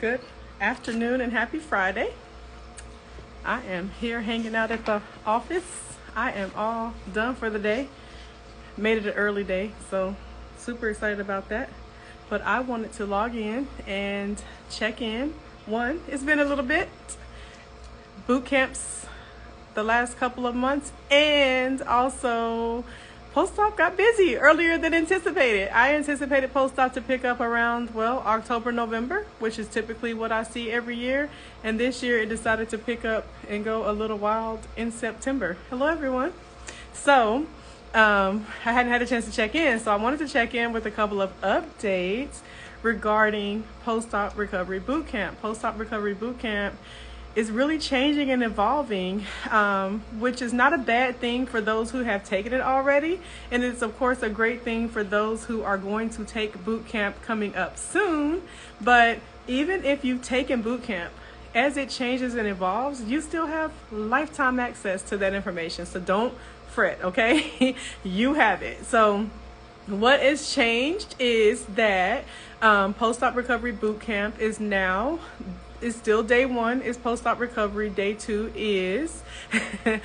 Good afternoon and happy Friday. I am here hanging out at the office. I am all done for the day. Made it an early day, so super excited about that. But I wanted to log in and check in. One, it's been a little bit. Boot camps the last couple of months, and also post-op got busy earlier than anticipated. I anticipated post-op to pick up around, October, November, which is typically what I see every year. And this year it decided to pick up and go a little wild in September. Hello, everyone. So I hadn't had a chance to check in, so I wanted to check in with a couple of updates regarding post-op recovery boot camp. Post-op recovery boot camp is really changing and evolving, which is not a bad thing for those who have taken it already. And it's, of course, a great thing for those who are going to take boot camp coming up soon. But even if you've taken boot camp, as it changes and evolves, you still have lifetime access to that information. So don't fret, okay? You have it. So what has changed is that post-op recovery boot camp is still day one is post-op recovery. Day two is I'm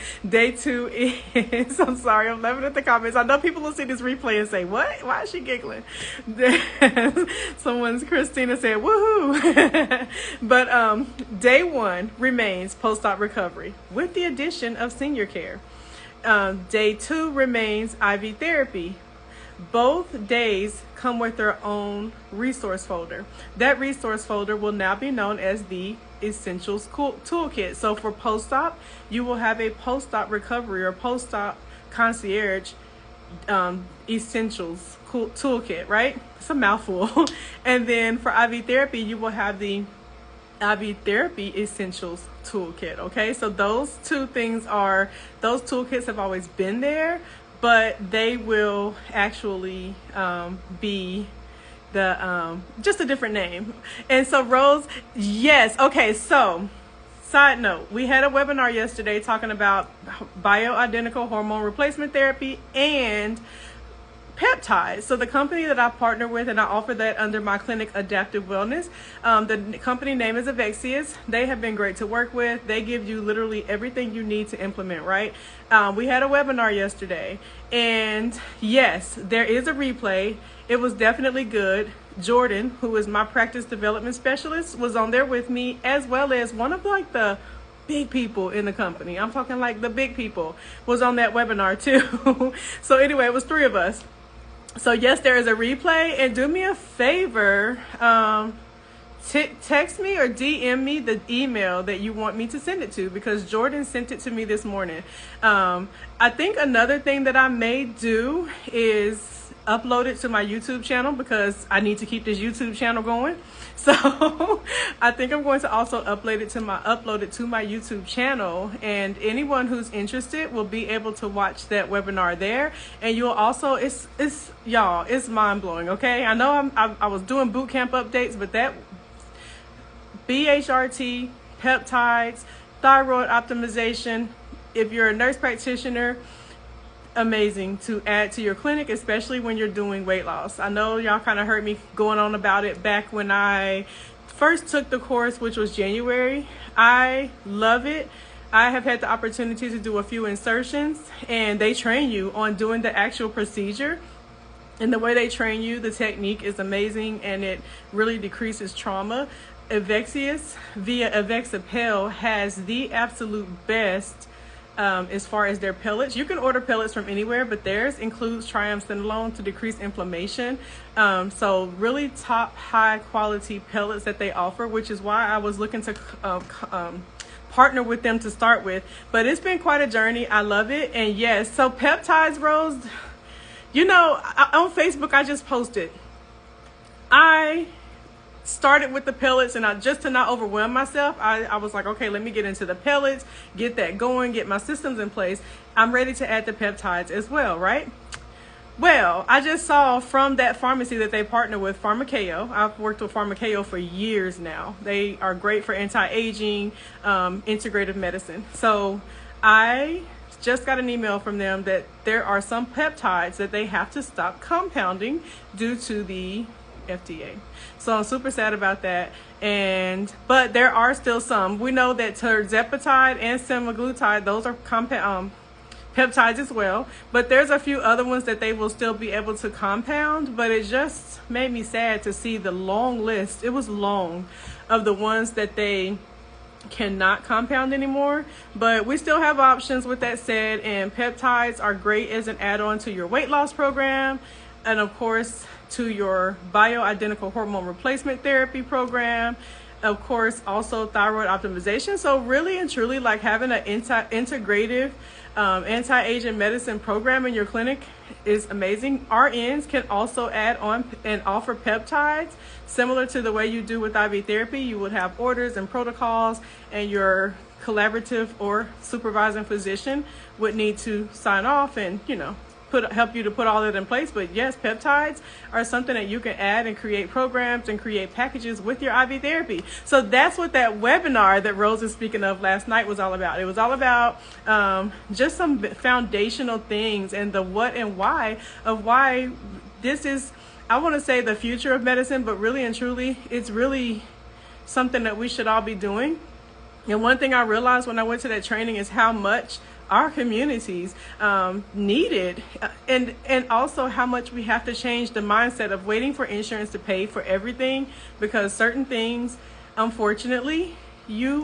sorry, I'm laughing at the comments. I know people will see this replay and say, what? Why is she giggling? Christina said, woohoo. But day one remains post-op recovery with the addition of senior care. Day two remains IV therapy. Both days come with their own resource folder. That resource folder will now be known as the Essentials Toolkit. So for post-op, you will have a post-op recovery or post-op concierge Essentials Toolkit, right? It's a mouthful. And then for IV therapy, you will have the IV therapy Essentials Toolkit, okay? So those toolkits have always been there, but they will actually be just a different name. And so Rose, yes, okay, so side note, we had a webinar yesterday talking about bioidentical hormone replacement therapy and peptides. So the company that I partner with, and I offer that under my clinic, Adaptive Wellness, the company name is Avexius. They have been great to work with. They give you literally everything you need to implement, right? We had a webinar yesterday, and yes, there is a replay. It was definitely good. Jordan, who is my practice development specialist, was on there with me, as well as one of the big people in the company. I'm talking like the big people was on that webinar too. So anyway, it was three of us. So yes, there is a replay, and do me a favor, text me or DM me the email that you want me to send it to, because Jordan sent it to me this morning. I think another thing that I may do is upload it to my YouTube channel, because I need to keep this YouTube channel going. So I think I'm going to also upload it to my YouTube channel, and anyone who's interested will be able to watch that webinar there. And you'll also, it's mind blowing. Okay. I know I was doing boot camp updates, but that BHRT, peptides, thyroid optimization, if you're a nurse practitioner, amazing to add to your clinic, especially when you're doing weight loss. I know y'all kind of heard me going on about it back when I first took the course, which was January. I love it. I have had the opportunity to do a few insertions, and they train you on doing the actual procedure. And the way they train you, the technique is amazing, and it really decreases trauma. Avexius via Avexapel has the absolute best as far as their pellets. You can order pellets from anywhere, but theirs includes triamcinolone to decrease inflammation. So really top high quality pellets that they offer, which is why I was looking to partner with them to start with. But it's been quite a journey. I love it. And yes, so peptides, Rose, on Facebook, I just posted. I started with the pellets, and just to not overwhelm myself, I was like, okay, let me get into the pellets, get that going, get my systems in place. I'm ready to add the peptides as well, right? Well, I just saw from that pharmacy that they partner with, Pharmakeo. I've worked with Pharmakeo for years now. They are great for anti-aging, integrative medicine. So I just got an email from them that there are some peptides that they have to stop compounding due to the FDA. So I'm super sad about that. But there are still some. We know that tirzepatide and semaglutide, those are peptides as well, but there's a few other ones that they will still be able to compound. But it just made me sad to see the long list, it was long, of the ones that they cannot compound anymore. But we still have options with that said, and peptides are great as an add-on to your weight loss program, and of course to your bioidentical hormone replacement therapy program, of course also thyroid optimization. So really and truly, like, having an integrative anti-aging medicine program in your clinic is amazing. RNs can also add on and offer peptides similar to the way you do with IV therapy. You would have orders and protocols, and your collaborative or supervising physician would need to sign off and, you know, help you to put all that in place. But yes, peptides are something that you can add and create programs and create packages with your IV therapy. So that's what that webinar that Rose is speaking of last night was all about. It was all about just some foundational things and the what and why of why this is, I want to say, the future of medicine, but really and truly, it's really something that we should all be doing. And one thing I realized when I went to that training is how much our communities needed, and also how much we have to change the mindset of waiting for insurance to pay for everything, because certain things, unfortunately, you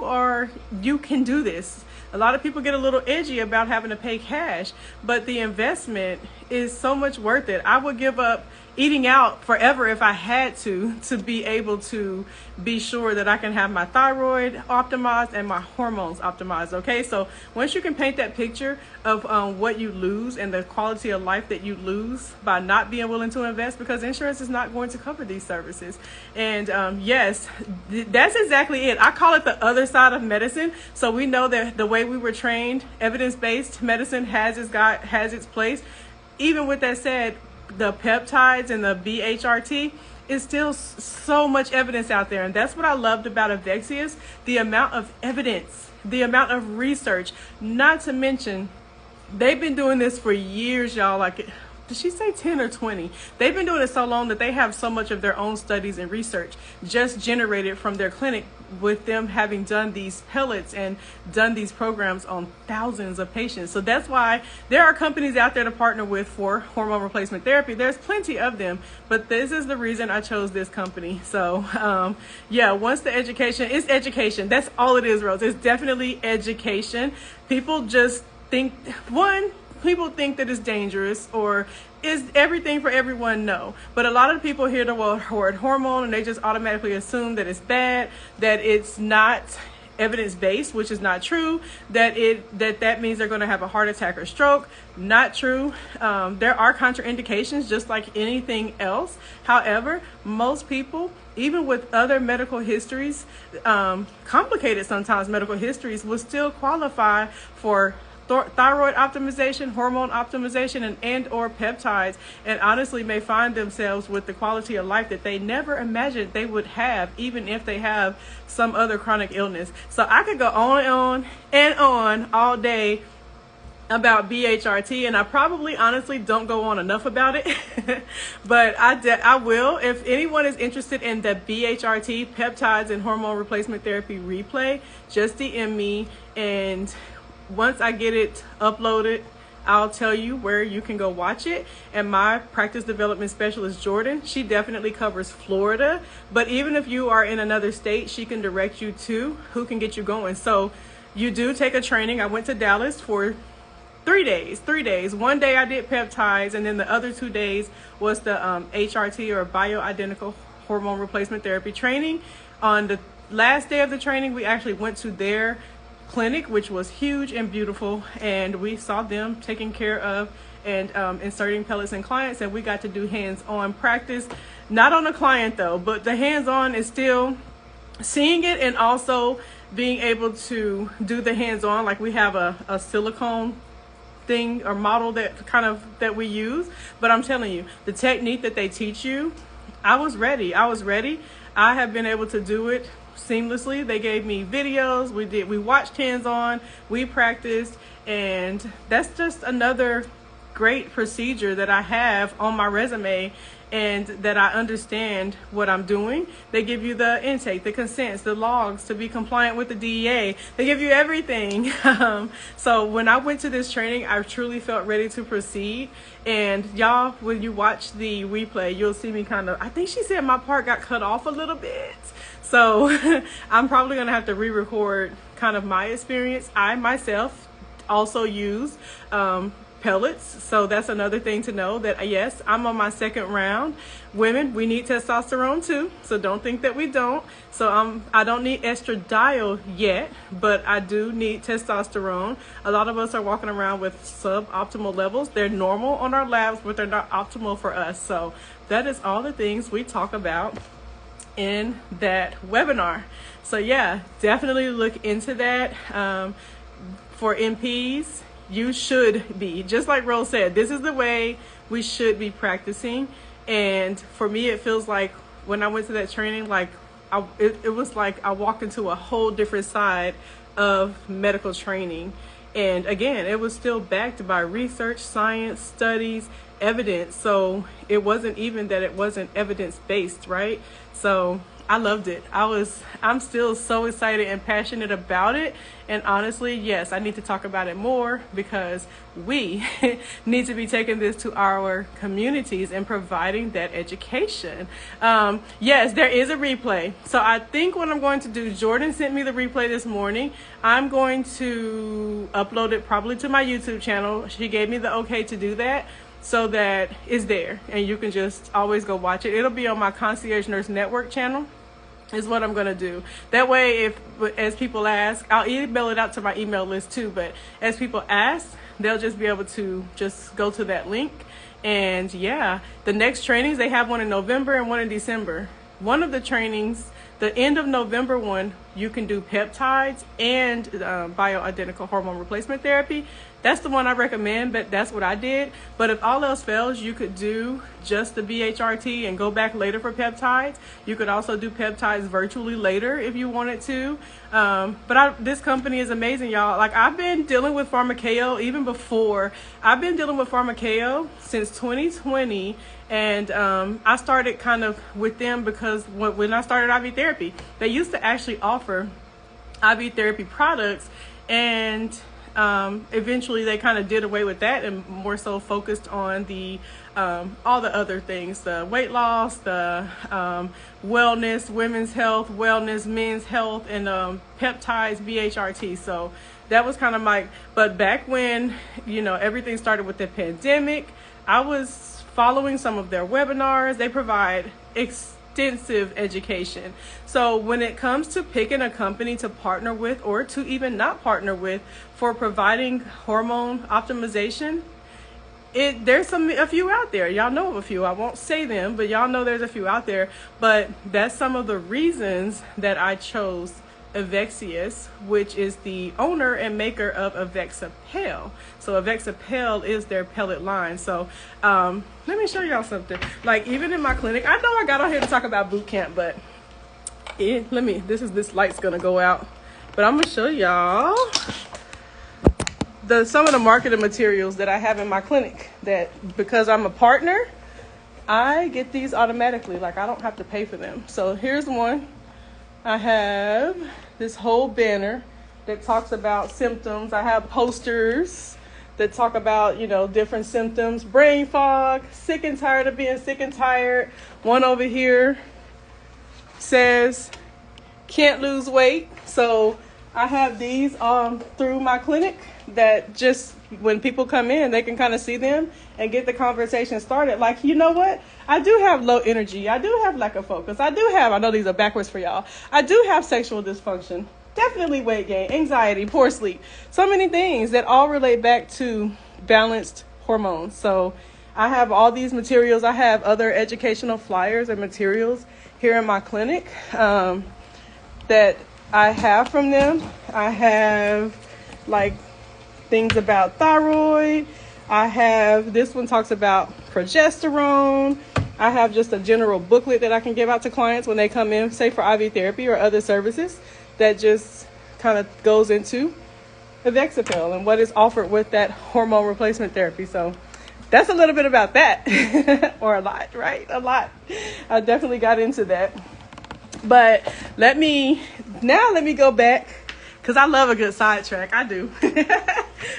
can do this. A lot of people get a little edgy about having to pay cash, but the investment is so much worth it. I would give up eating out forever if I had to be able to be sure that I can have my thyroid optimized and my hormones optimized. Okay, so once you can paint that picture of what you lose and the quality of life that you lose by not being willing to invest, because insurance is not going to cover these services. And yes, that's exactly it. I call it the other side of medicine. So we know that the way we were trained, evidence-based medicine has its place. Even with that said, the peptides and the BHRT is still so much evidence out there. And that's what I loved about Avexius, the amount of evidence, the amount of research, not to mention they've been doing this for years, y'all. Like, did she say 10 or 20? They've been doing it so long that they have so much of their own studies and research just generated from their clinic, with them having done these pellets and done these programs on thousands of patients. So that's why there are companies out there to partner with for hormone replacement therapy. There's plenty of them, but this is the reason I chose this company. So yeah, once the education is education, that's all it is, Rose. It's definitely education. People just think, people think that it's dangerous, or is everything for everyone? No. But a lot of people hear the word hormone and they just automatically assume that it's bad, that it's not evidence-based, which is not true, that means they're going to have a heart attack or stroke. Not true. There are contraindications just like anything else. However, most people, even with other medical histories, complicated sometimes medical histories, will still qualify for thyroid optimization, hormone optimization, and or peptides, and honestly may find themselves with the quality of life that they never imagined they would have, even if they have some other chronic illness. So I could go on and on all day about BHRT, and I probably honestly don't go on enough about it. But I will. If anyone is interested in the BHRT peptides and hormone replacement therapy replay, just DM me, and once I get it uploaded, I'll tell you where you can go watch it. And my practice development specialist, Jordan, she definitely covers Florida. But even if you are in another state, she can direct you to who can get you going. So you do take a training. I went to Dallas for 3 days. One day I did peptides, and then the other 2 days was the HRT, or bioidentical hormone replacement therapy training. On the last day of the training, we actually went to their clinic, which was huge and beautiful, and we saw them taking care of and inserting pellets in clients, and we got to do hands-on practice. Not on a client though, but the hands-on is still seeing it, and also being able to do the hands-on. Like, we have a silicone thing or model that we use, but I'm telling you, the technique that they teach you, I was ready. I have been able to do it seamlessly. They gave me videos, we watched hands-on, we practiced, and that's just another great procedure that I have on my resume. and that I understand what I'm doing. They give you the intake, the consents, the logs to be compliant with the DEA. They give you everything. So when I went to this training, I truly felt ready to proceed. And y'all, when you watch the replay, you'll see me kind of, I think she said my part got cut off a little bit. So I'm probably going to have to re-record kind of my experience. I myself also use pellets. So that's another thing to know, that yes, I'm on my second round. Women, we need testosterone too. So don't think that we don't. So I don't need estradiol yet, but I do need testosterone. A lot of us are walking around with suboptimal levels. They're normal on our labs, but they're not optimal for us. So that is all the things we talk about in that webinar. So yeah, definitely look into that. For MPs, you should be, just like Rose said, this is the way we should be practicing. And for me, it feels like when I went to that training, like it was like I walked into a whole different side of medical training. And again, it was still backed by research, science, studies, evidence. So it wasn't even that it wasn't evidence-based, right? So I loved it. I'm still so excited and passionate about it. And honestly, yes, I need to talk about it more, because we need to be taking this to our communities and providing that education. Yes, there is a replay. So I think what I'm going to do, Jordan sent me the replay this morning. I'm going to upload it probably to my YouTube channel. She gave me the okay to do that, so that it's there and you can just always go watch it. It'll be on my Concierge Nurse Network channel is what I'm going to do. That way, as people ask, I'll email it out to my email list too, but as people ask, they'll just be able to just go to that link. And yeah, the next trainings, they have one in November and one in December. One of the trainings, the end of November one, you can do peptides and bioidentical hormone replacement therapy. That's the one I recommend, but that's what I did. But if all else fails, you could do just the BHRT and go back later for peptides. You could also do peptides virtually later if you wanted to. This company is amazing, y'all. Like, I've been dealing with Pharmaceo even before. I've been dealing with Pharmaceo since 2020. And I started kind of with them because when I started IV therapy, they used to actually offer IV therapy products, and eventually they kind of did away with that and more so focused on the all the other things, the weight loss, the wellness, women's health, wellness, men's health, and peptides, BHRT. So that was kind of but back when, everything started with the pandemic, I was following some of their webinars. They provide extensive education. So when it comes to picking a company to partner with, or to even not partner with, for providing hormone optimization, there's a few out there. Y'all know of a few. I won't say them, but y'all know there's a few out there. But that's some of the reasons that I chose Avexius, which is the owner and maker of Avexapel. So Avexapel is their pellet line. So let me show y'all something. Like, even in my clinic, I know I got on here to talk about Bootcamp, but this light's gonna go out. But I'm gonna show y'all some of the marketing materials that I have in my clinic, that because I'm a partner, I get these automatically. Like, I don't have to pay for them. So here's one. I have this whole banner that talks about symptoms. I have posters that talk about, different symptoms, brain fog, sick and tired of being sick and tired. One over here says can't lose weight. So I have these through my clinic, that just when people come in, they can kind of see them and get the conversation started. Like, you know what? I do have low energy. I do have lack of focus. I know these are backwards for y'all. I do have sexual dysfunction, definitely weight gain, anxiety, poor sleep, so many things that all relate back to balanced hormones. So I have all these materials. I have other educational flyers and materials here in my clinic that I have from them. I have things about thyroid. I have, this one talks about progesterone. I have just a general booklet that I can give out to clients when they come in, say for IV therapy or other services, that just kind of goes into Avexapel and what is offered with that hormone replacement therapy. So that's a little bit about that. Or a lot, right? A lot. I definitely got into that. But let me go back, because I love a good sidetrack. I do.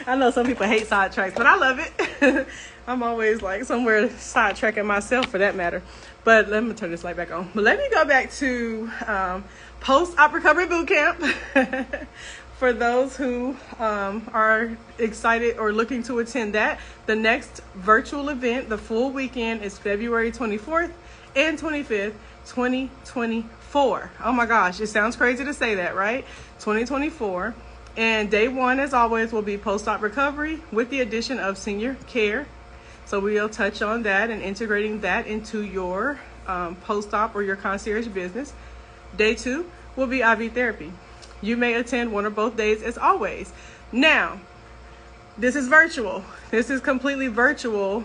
I know some people hate sidetracks, but I love it. I'm always like somewhere sidetracking myself, for that matter. But let me turn this light back on. But let me go back to post-op recovery boot camp. For those who are excited or looking to attend that, the next virtual event, the full weekend, is February 24th and 25th, 2024. Oh my gosh, it sounds crazy to say that, right? 2024. And day one, as always, will be post-op recovery with the addition of senior care. So we'll touch on that and integrating that into your post-op or your concierge business. Day two will be IV therapy. You may attend one or both days, as always. Now, this is virtual. This is completely virtual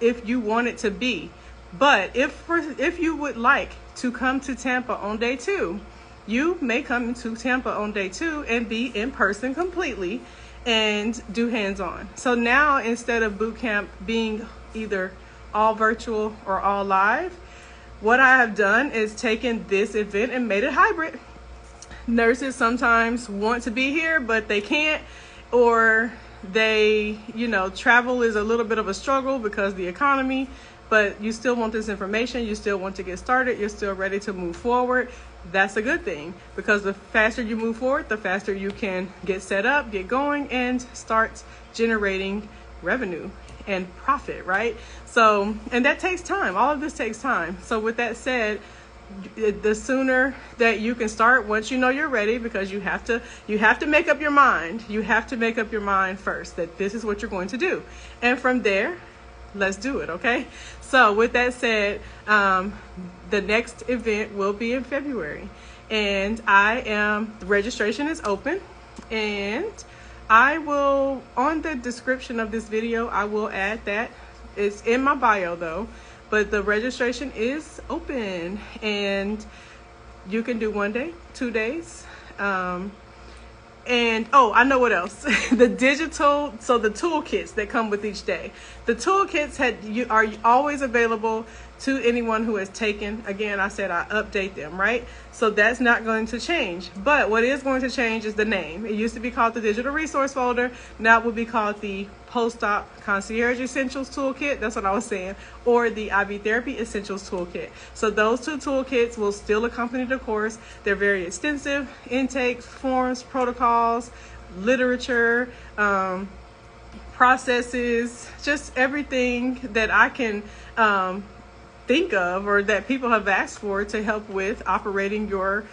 if you want it to be. But if you would like to come to Tampa on day two, you may come to Tampa on day two and be in person completely and do hands-on. So now, instead of boot camp being either all virtual or all live, what I have done is taken this event and made it hybrid. Nurses sometimes want to be here, but they can't, or they, travel is a little bit of a struggle because the economy, but you still want this information. You still want to get started. You're still ready to move forward. That's a good thing, because the faster you move forward, the faster you can get set up, get going, and start generating revenue and profit, right? So, and that takes time. All of this takes time. So with that said, the sooner that you can start, once you know you're ready, because you have to make up your mind. You have to make up your mind first that this is what you're going to do. And from there, let's do it, okay? So with that said, the next event will be in February, and the registration is open, and I will, on the description of this video, I will add that. It's in my bio though, but the registration is open, and you can do 1 day, 2 days. And I know what else. The toolkits that come with each day. The toolkits are always available to anyone who has taken. Again, I said I update them, right? So that's not going to change. But what is going to change is the name. It used to be called the Digital Resource Folder. Now it will be called the Post-Op Concierge Essentials Toolkit. That's what I was saying. Or the IV Therapy Essentials Toolkit. So those two toolkits will still accompany the course. They're very extensive. Intakes, forms, protocols, literature, processes, just everything that I can think of or that people have asked for to help with operating your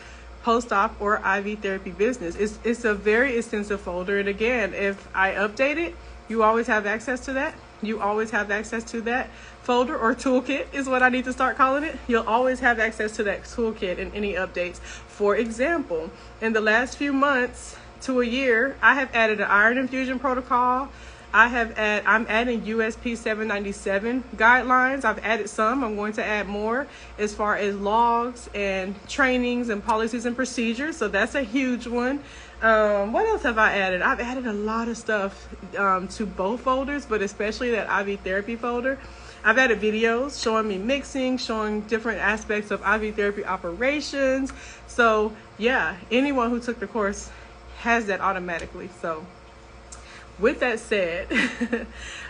post-op or IV therapy business. It's a very extensive folder, and again, if I update it, you always have access to that. You always have access to that folder, or toolkit is what I need to start calling it. You'll always have access to that toolkit and any updates. For example, in the last few months to a year, I have added an iron infusion protocol. I'm adding USP 797 guidelines. I've added some. I'm going to add more as far as logs and trainings and policies and procedures. So that's a huge one. What else have I added? I've added a lot of stuff to both folders, but especially that IV therapy folder. I've added videos showing me mixing, showing different aspects of IV therapy operations. So yeah, anyone who took the course has that automatically. So with that said,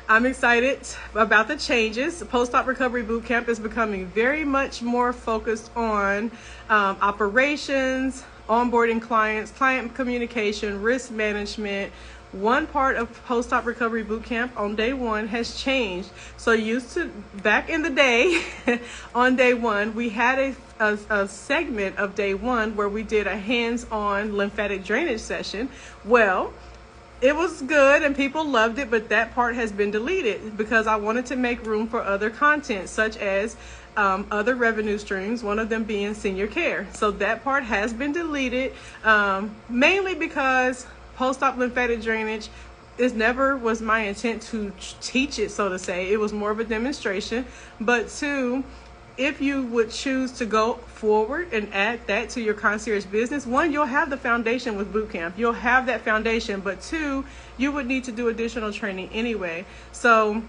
I'm excited about the changes. Post-op recovery bootcamp is becoming very much more focused on operations, onboarding clients, client communication, risk management. One part of post-op recovery bootcamp on day one has changed. So back in the day, on day one, we had a segment of day one where we did a hands-on lymphatic drainage session. Well, it was good and people loved it, but that part has been deleted because I wanted to make room for other content, such as other revenue streams, one of them being senior care. So that part has been deleted, mainly because post-op lymphatic drainage never was my intent to teach it, so to say. It was more of a demonstration. But two, if you would choose to go forward and add that to your concierge business, one, you'll have the foundation with bootcamp. You'll have that foundation, but two, you would need to do additional training anyway. So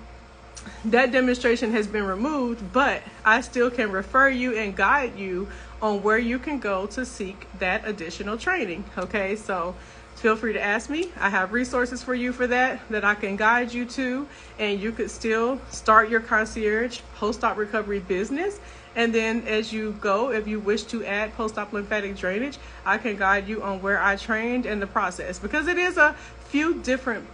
that demonstration has been removed, but I still can refer you and guide you on where you can go to seek that additional training. Okay, so feel free to ask me. I have resources for you for that I can guide you to, and you could still start your concierge post-op recovery business. And then as you go, if you wish to add post-op lymphatic drainage, I can guide you on where I trained and the process, because it is a few different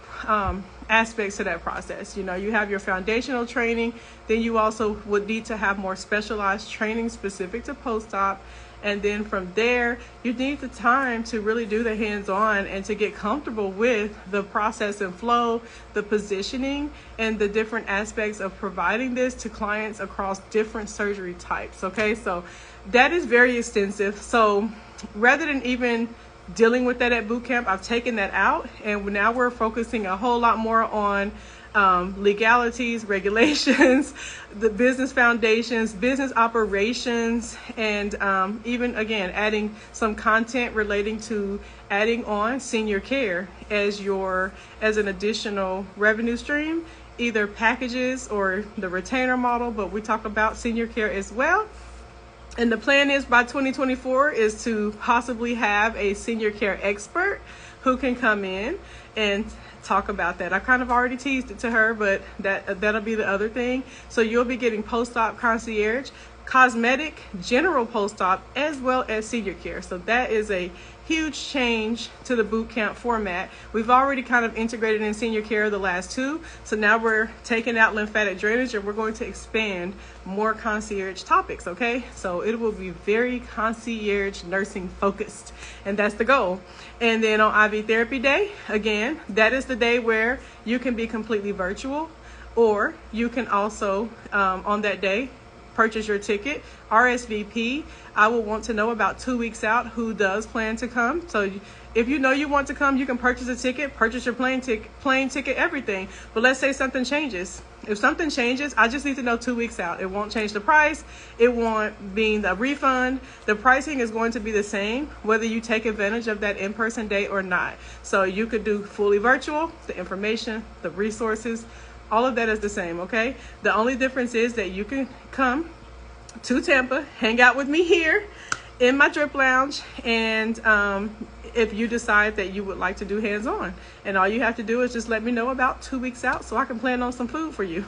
aspects to that process. You know, you have your foundational training, then you also would need to have more specialized training specific to post-op. And then from there, you need the time to really do the hands-on and to get comfortable with the process and flow, the positioning, and the different aspects of providing this to clients across different surgery types. Okay, so that is very extensive. So rather than even dealing with that at Bootcamp, I've taken that out, and now we're focusing a whole lot more on legalities, regulations, the business foundations, business operations, and even again adding some content relating to adding on senior care as an additional revenue stream, either packages or the retainer model, but we talk about senior care as well. And the plan is by 2024 is to possibly have a senior care expert who can come in and talk about that. I kind of already teased it to her, but that'll be the other thing. So you'll be getting post-op concierge, cosmetic, general post-op, as well as senior care. So that is a huge change to the Bootcamp format. We've already kind of integrated in senior care the last two. So now we're taking out lymphatic drainage, and we're going to expand more concierge topics, okay? So it will be very concierge nursing focused, and that's the goal. And then on IV therapy day, again, that is the day where you can be completely virtual, or you can also, on that day, purchase your ticket, RSVP. I will want to know about 2 weeks out who does plan to come. So if you know you want to come, you can purchase a ticket, purchase your plane ticket, everything. But let's say something changes. If something changes, I just need to know 2 weeks out. It won't change the price. It won't be a refund. The pricing is going to be the same whether you take advantage of that in-person date or not. So you could do fully virtual, the information, the resources, all of that is the same, okay? The only difference is that you can come to Tampa, hang out with me here in my drip lounge, and if you decide that you would like to do hands-on, and all you have to do is just let me know about 2 weeks out so I can plan on some food for you.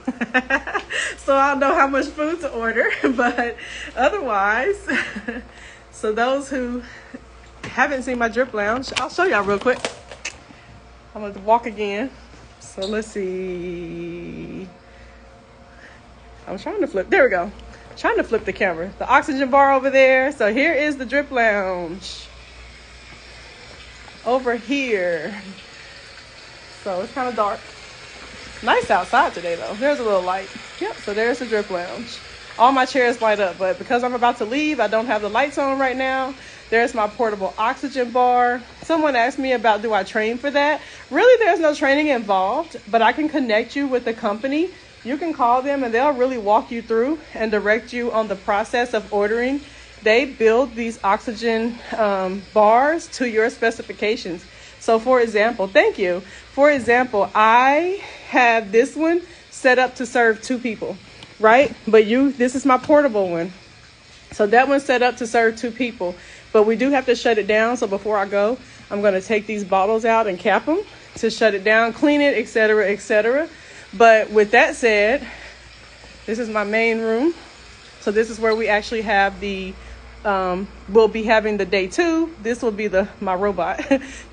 So I'll know how much food to order, but otherwise, so those who haven't seen my drip lounge, I'll show y'all real quick. I'm going to walk again. So let's see. I'm trying to flip. There we go. Trying to flip the camera. The oxygen bar over there. So here is the drip lounge. Over here. So it's kind of dark. Nice outside today though. There's a little light. Yep. So there's the drip lounge. All my chairs light up, but because I'm about to leave, I don't have the lights on right now. There's my portable oxygen bar. Someone asked me about, do I train for that? Really, there's no training involved, but I can connect you with the company. You can call them and they'll really walk you through and direct you on the process of ordering. They build these oxygen bars to your specifications. So for example, thank you. For example, I have this one set up to serve 2 people, right? But this is my portable one. So that one's set up to serve 2 people. But we do have to shut it down. So before I go, I'm going to take these bottles out and cap them to shut it down, clean it, etc., etc. But with that said, this is my main room. So this is where we actually have we'll be having the day 2. This will be my robot.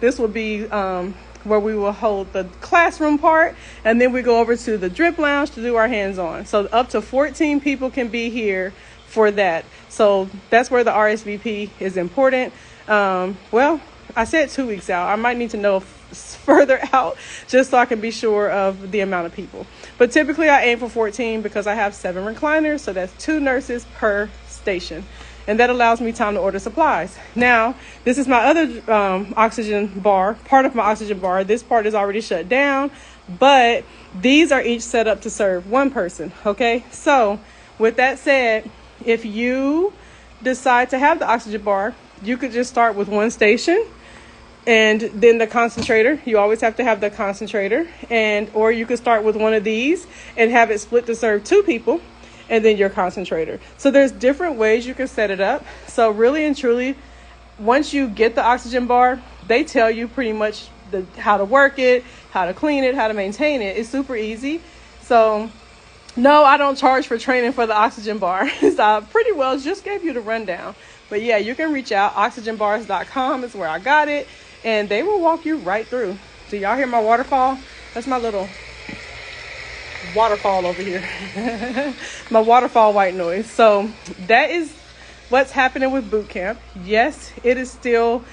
This will be where we will hold the classroom part. And then we go over to the drip lounge to do our hands-on. So up to 14 people can be here for that. So that's where the RSVP is important. Well, I said 2 weeks out. I might need to know further out just so I can be sure of the amount of people. But typically I aim for 14 because I have 7 recliners. So that's 2 nurses per station. And that allows me time to order supplies. Now, this is my other oxygen bar, part of my oxygen bar. This part is already shut down, but these are each set up to serve 1 person. Okay, so with that said, if you decide to have the oxygen bar, you could just start with 1 station And then the concentrator, you always have to have the concentrator, or you could start with one of these and have it split to serve 2 people, and then your concentrator. So there's different ways you can set it up. So really and truly, once you get the oxygen bar, they tell you pretty much how to work it, how to clean it, how to maintain it. It's super easy. So no, I don't charge for training for the oxygen bar. So I pretty well just gave you the rundown. But yeah, you can reach out. Oxygenbars.com is where I got it. And they will walk you right through. Do y'all hear my waterfall? That's my little waterfall over here. My waterfall white noise. So that is what's happening with boot camp. Yes, it is still,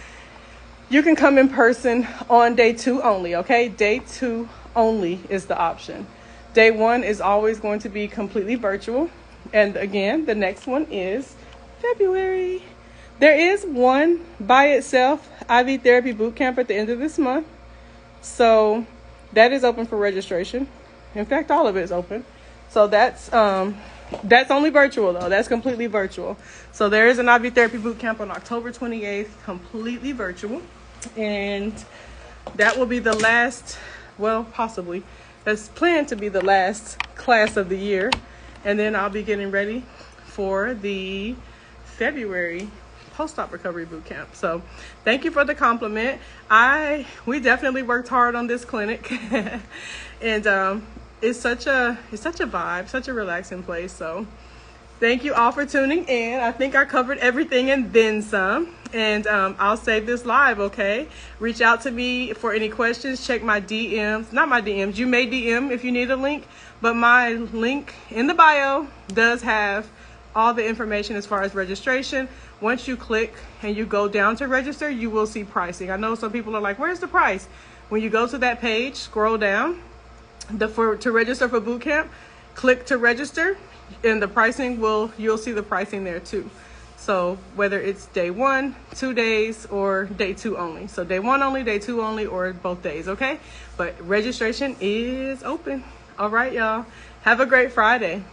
you can come in person on day 2 only, okay? Day 2 only is the option. Day 1 is always going to be completely virtual. And again, the next one is February. There is one by itself, IV therapy boot camp at the end of this month. So that is open for registration. In fact, all of it is open. So that's only virtual though. That's completely virtual. So there is an IV therapy boot camp on October 28th, completely virtual. And that will be the last, well, possibly, that's planned to be the last class of the year. And then I'll be getting ready for the February post-op recovery boot camp. So thank you for the compliment. We definitely worked hard on this clinic. And it's such a vibe, such a relaxing place. So thank you all for tuning in. I think I covered everything and then some. And I'll save this live, okay? Reach out to me for any questions. Check my DMs. Not my DMs. You may DM if you need a link. But my link in the bio does have all the information as far as registration. Once you click and you go down to register, you will see pricing. I know some people are like, where's the price? When you go to that page, scroll down to register for boot camp, click to register, and the pricing you'll see the pricing there too. So whether it's day 1, 2 days, or day 2 only. So day 1 only, day 2 only, or both days, okay? But registration is open. All right, y'all. Have a great Friday.